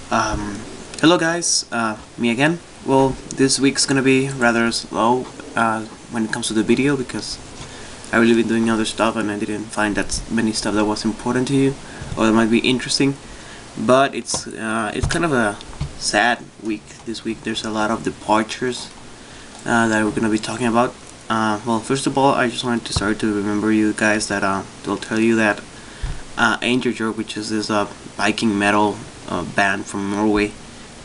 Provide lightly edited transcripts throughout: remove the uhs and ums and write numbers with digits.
Hello guys, me again. Well, this week's gonna be rather slow when it comes to the video because I really been doing other stuff and I didn't find that many stuff that was important to you or that might be interesting. But it's kind of a sad week this week. There's a lot of departures that we're gonna be talking about. Well, first of all, I just wanted to start to remember you guys that will tell you that Einherjer, which is this Viking metal band from Norway,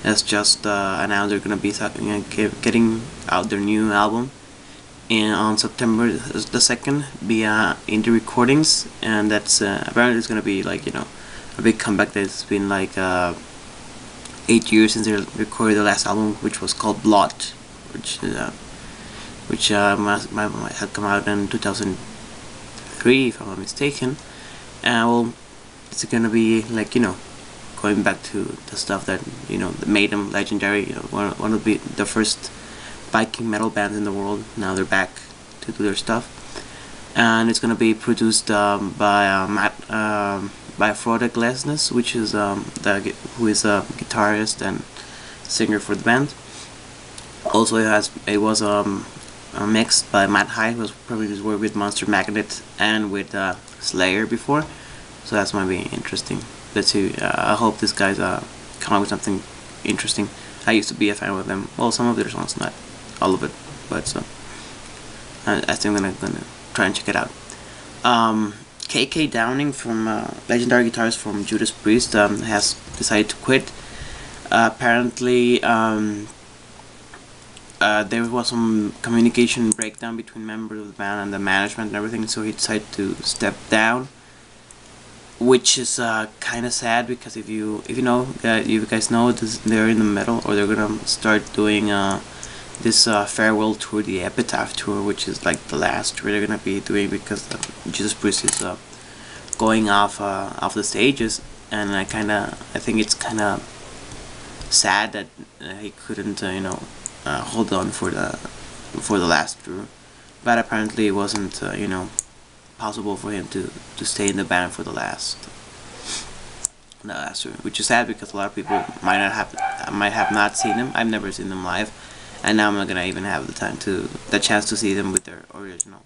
has just announced they're gonna be getting out their new album on September the 2nd via indie recordings, and that's apparently it's gonna be like a big comeback. That's been like 8 years since they recorded the last album, which was called Blood, which had come out in 2003 if I'm not mistaken. Well, it's gonna be like going back to the stuff that that made them legendary. One of the first Viking metal bands in the world. Now they're back to do their stuff, and it's gonna be produced by Frode Glesnes, which is who is a guitarist and singer for the band. Also, it was mixed by Matt Hyde, who was probably worked with Monster Magnet and with Slayer before, so that's might be interesting. Let's see. I hope this guy's come up with something interesting. I used to be a fan of them. Well, some of their songs, not all of it, but so I think I'm gonna try and check it out. KK Downing, from legendary guitarist from Judas Priest, has decided to quit. Apparently, there was some communication breakdown between members of the band and the management and everything, so he decided to step down, which is kind of sad because if you guys know this, they're in the middle, or they're gonna start doing this farewell tour, the Epitaph tour, which is like the last tour they're gonna be doing because Jesus Priest is going off the stages, and I think it's kind of sad that he couldn't hold on for the last tour, but apparently it wasn't possible for him to stay in the band for the last tour, which is sad because a lot of people might have not seen them. I've never seen them live, and now I'm not gonna even have the chance to see them with their original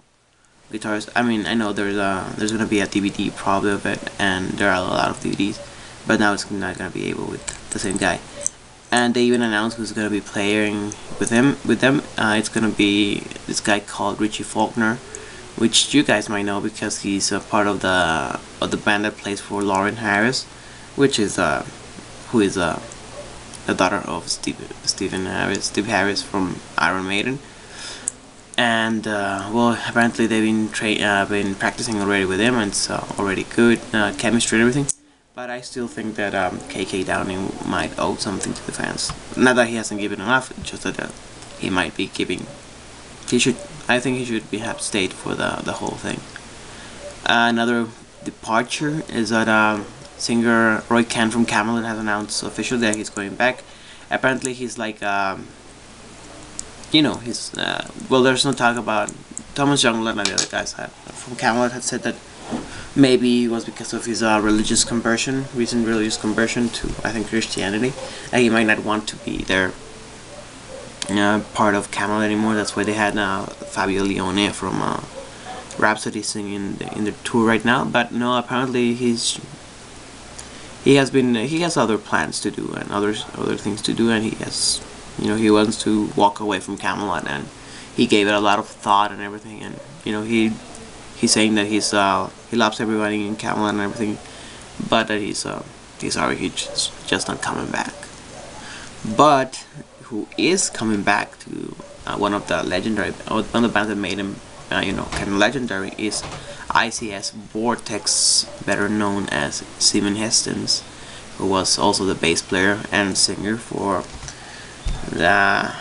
guitars. I mean, I know there's gonna be a DVD probably of it, and there are a lot of DVDs, but now it's not gonna be able with the same guy. And they even announced who's gonna be playing with them. It's gonna be this guy called Richie Faulkner, which you guys might know because he's a part of the band that plays for Lauren Harris, which is who is the daughter of Steve Harris from Iron Maiden. And well, apparently they've been practicing already with him, and it's already good chemistry and everything. But I still think that KK Downing might owe something to the fans. Not that he hasn't given enough, just that he might be giving. I think he should have stayed for the whole thing. Another departure is that singer Roy Kent from Kamelot has announced officially that he's going back. Apparently he's like he's well, there's no talk about Thomas Youngblood and the other guys from Kamelot had said that maybe it was because of his recent religious conversion to, I think, Christianity, and he might not want to be there part of Kamelot anymore. That's why they had Fabio Leone from Rhapsody singing in the tour right now. But no, apparently he has other plans to do and other things to do, and he wants to walk away from Kamelot, and he gave it a lot of thought and everything, and he's saying that he loves everybody in Kamelot and everything, but that he's sorry he's just not coming back. But who is coming back to one of the bands that made him kind of legendary is ICS Vortex, better known as Simon Hestens, who was also the bass player and singer for the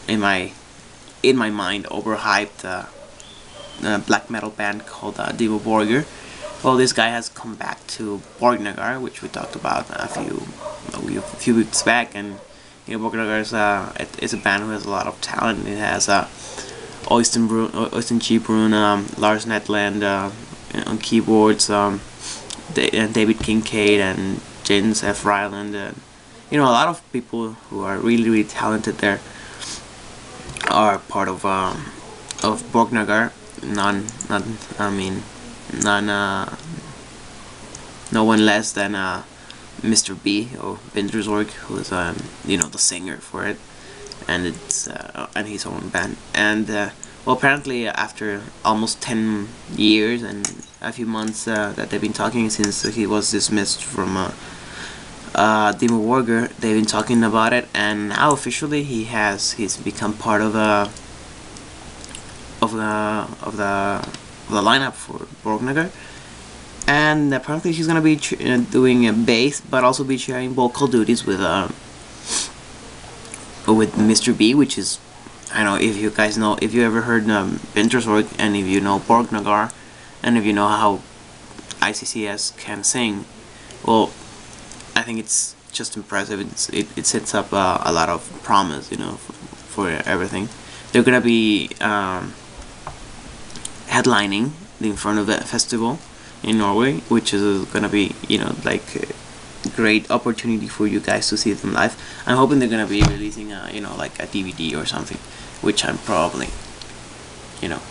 in my mind overhyped black metal band called Dimmu Borgir. Well, this guy has come back to Borknagar, which we talked about a few weeks back, and Borknagar is a band who has a lot of talent. It has Oystein G. Brun, Lars Netland on keyboards, David Kincaid and Jens F. Ryland, you know, a lot of people who are really really talented there are part of Borknagar. Not I mean, none no one less than Mr. B or Vintersorg, who is you know, the singer for it, and it's and his own band. And well, apparently after almost 10 years and a few months that they've been talking since he was dismissed from Dimmu Borgir, they've been talking about it, and now officially he's become part of the lineup for Borknagar. And apparently he's gonna be doing a bass, but also be sharing vocal duties with Mr. B, which is, I don't know if you guys know, if you ever heard Vintersorg, and if you know Borknagar, and if you know how ICCS can sing, well, I think it's just impressive. It sets up a lot of promise, you know, for everything. They're gonna be headlining the Inferno Festival in Norway, which is gonna be, you know, like a great opportunity for you guys to see them live. I'm hoping they're gonna be releasing you know, like a DVD or something, which I'm probably, you know,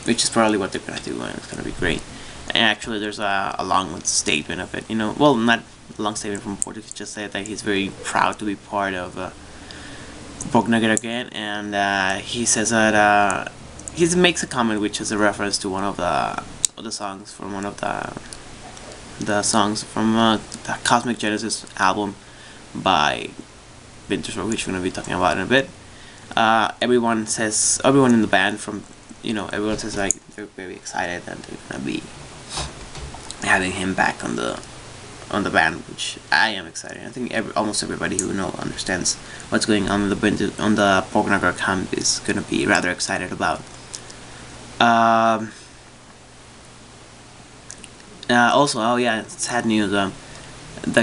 which is probably what they're gonna do, and it's gonna be great. And actually there's a long statement of it, you know, well, not a long statement from Portuguese, just said that he's very proud to be part of Borknagar again, and he says that he makes a comment which is a reference to one of the songs from one of the songs from the Cosmic Genesis album by Vintersorg, which we're gonna be talking about in a bit. Everyone in the band, from, you know, everyone says like they're very excited that they're gonna be having him back on the band, which I am excited. I think almost everybody who understands what's going on in the Borknagar camp is gonna be rather excited about. Also, oh yeah, sad news. The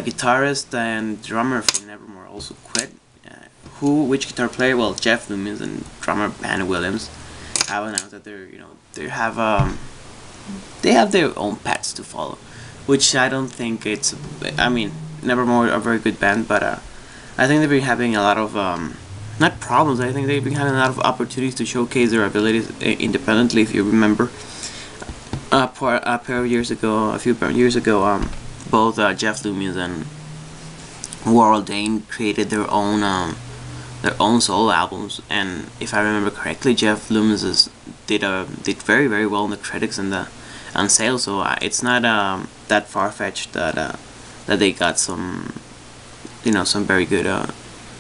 guitarist and drummer for Nevermore also quit. Which guitar player? Well, Jeff Loomis and drummer Anna Williams have announced that they have their own paths to follow, which I don't think it's. I mean, Nevermore are a very good band, but I think they've been having a lot of not problems. I think they've been having a lot of opportunities to showcase their abilities independently. If you remember, a few years ago, both Jeff Loomis and Warrell Dane created their own solo albums, and if I remember correctly, Jeff Loomis did very very well in the critics and on sales. So it's not that far fetched that they got some very good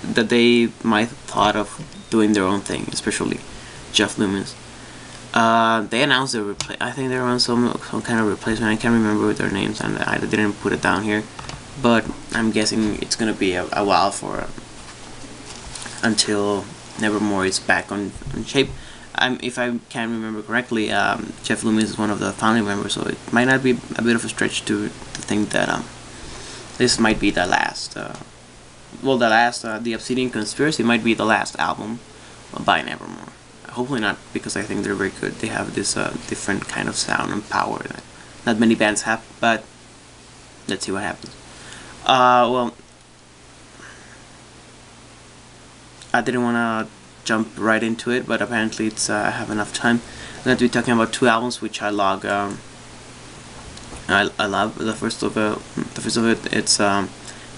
that they might have thought of doing their own thing, especially Jeff Loomis. They announced their I think they were on some kind of replacement. I can't remember their names, and I didn't put it down here, but I'm guessing it's gonna be a while until Nevermore is back on shape. If I can remember correctly, Jeff Loomis is one of the founding members, so it might not be a bit of a stretch to think that this might be the last. The Obsidian Conspiracy might be the last album by Nevermore. Hopefully not, because I think they're very good. They have this different kind of sound and power that not many bands have, but let's see what happens. Well, I didn't want to jump right into it, but apparently it's I have enough time. I'm going to be talking about two albums which I love. I love the first of it. It's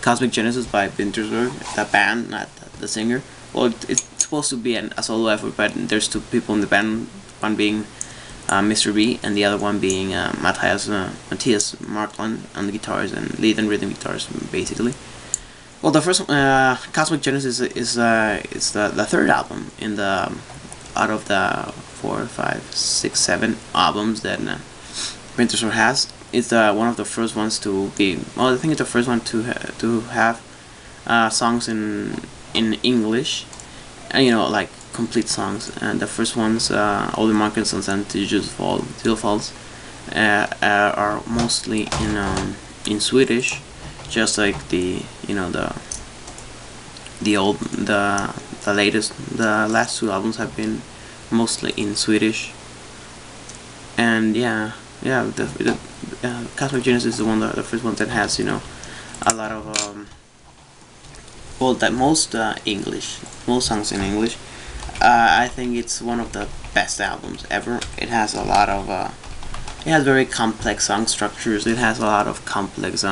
Cosmic Genesis by Vintersorg, the band, not the singer. Well, it's supposed to be a solo effort, but there's two people in the band, one being Mr. B, and the other one being Matthias Markland on the guitars and lead and rhythm guitars, basically. Well, the first Cosmic Genesis is the third album in the out of the 4, 5, 6, 7 albums that Vintersorg has. It's one of the first ones to be. Well, I think it's the first one to have songs in English, and like complete songs. And the first ones, all the Markinsons and Judas Falls, are mostly in Swedish, just like the last two albums have been mostly in Swedish. And the Cosmic Genesis is the first one that has a lot of well, that most songs in English. I think it's one of the best albums ever. It has a lot of it has very complex song structures. It has a lot of complex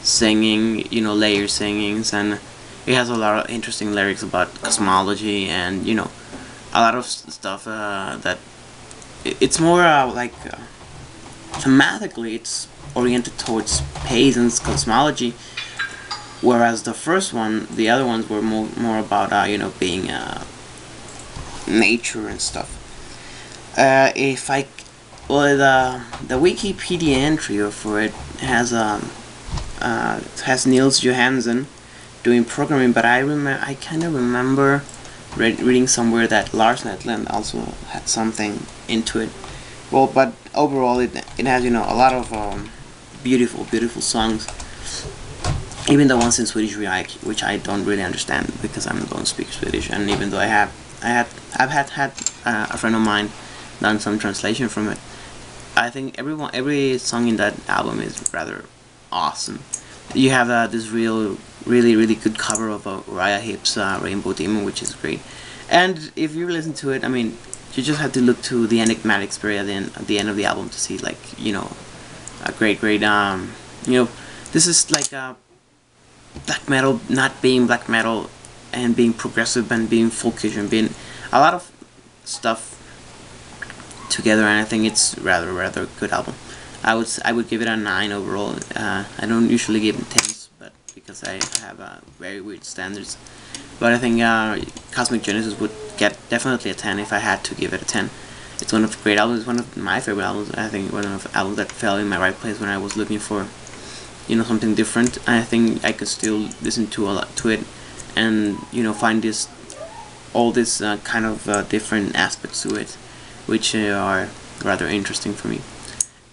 singing, layer singings, and it has a lot of interesting lyrics about cosmology, and a lot of stuff that it's more like thematically it's oriented towards space and cosmology, whereas the other ones were more about being nature and stuff. If I well the Wikipedia entry for it has Niels Johansson doing programming, but I kind of remember reading somewhere that Lars Netland also had something into it. Well, but overall it has a lot of beautiful songs, even the ones in Swedish, which I don't really understand because I don't speak Swedish, and even though I've had a friend of mine done some translation from it. I think every song in that album is rather awesome. You have this really good cover of Uriah Heep's Rainbow Demon, which is great. And if you listen to it, I mean, you just have to look to the enigmatic spirit at the end of the album to see, like, a great this is like black metal not being black metal and being progressive and being folkish and being a lot of stuff together, and I think it's rather good album. I would give it a 9 overall. I don't usually give it 10s, but because I have very weird standards. But I think Cosmic Genesis would get definitely a 10 if I had to give it a 10. It's one of the great albums. It's one of my favorite albums. I think one of the albums that fell in my right place when I was looking for something different. I think I could still listen to it and find all this kind of different aspects to it, which are rather interesting for me.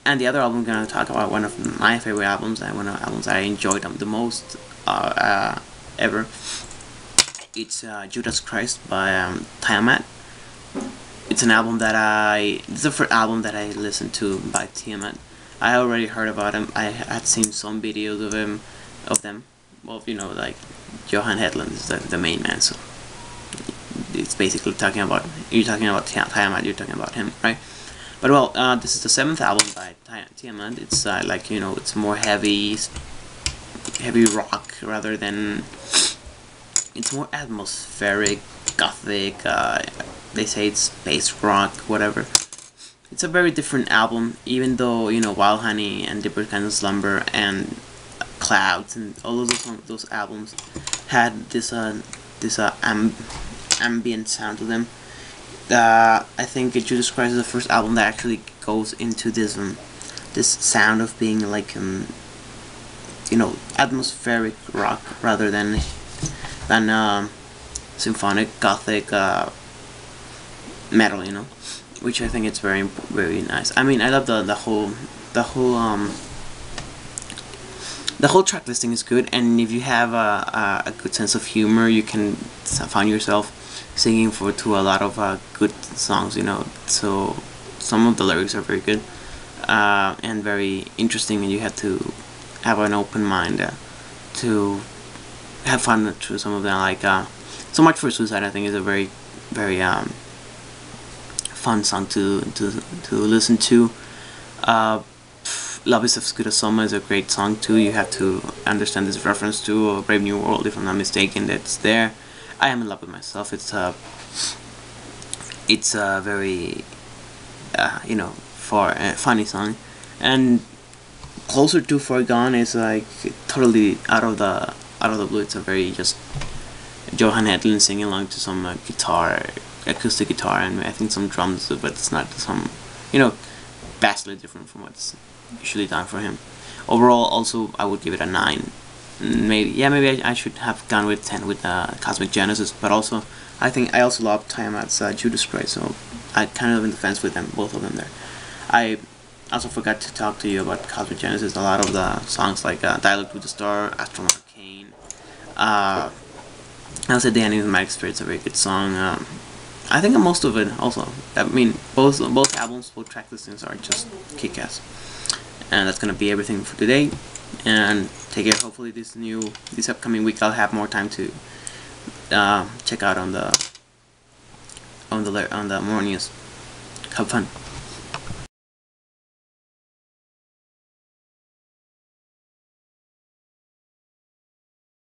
And the other album I'm gonna talk about, one of my favorite albums and one of the albums I enjoyed the most ever. It's Judas Christ by Tiamat. It's an album it's the first album that I listened to by Tiamat. I already heard about him. I had seen some videos of them. Well, like Johan Hedlund is the main man, so it's basically you're talking about Tiamat, you're talking about him, right? But well, this is the 7th album by Tiamat. It's it's more heavy rock rather than. It's more atmospheric, gothic. They say it's space rock, whatever. It's a very different album, even though Wild Honey and Deeper Kinds of Slumber and Clouds and all of those albums had this ambient sound to them. I think Judas Christ is the first album that actually goes into this sound of being like atmospheric rock rather than symphonic gothic metal, which I think it's very nice. I mean, I love the whole track listing is good, and if you have a good sense of humor, you can find yourself singing to a lot of good songs, so some of the lyrics are very good and very interesting, and you have to have an open mind to have fun through some of them. Like So Much for Suicide, I think, is a very fun song to listen to. Love Is as Good as Summer is a great song too. You have to understand this reference to a Brave New World, if I'm not mistaken. That's there. I Am in Love with Myself. It's a very funny song, and Closer to Forgone is like totally out of the blue. It's a very just Johan Hedlund singing along to some acoustic guitar, and I think some drums, but it's not some vastly different from what's usually done for him. Overall, also I would give it a 9. Maybe I should have gone with 10 with Cosmic Genesis, but also I think I also love Tiamat's Judas Priest, so I kind of in the fence with them, both of them there. I also forgot to talk to you about Cosmic Genesis. A lot of the songs like Dialogue with the Star, Astral Arcane. I said The Enigmatic Spirit's a very good song. I think most of it also. I mean, both albums, track listings are just kick-ass. And that's gonna be everything for today. And take care. Hopefully this upcoming week I'll have more time to check out on the more news. Have fun.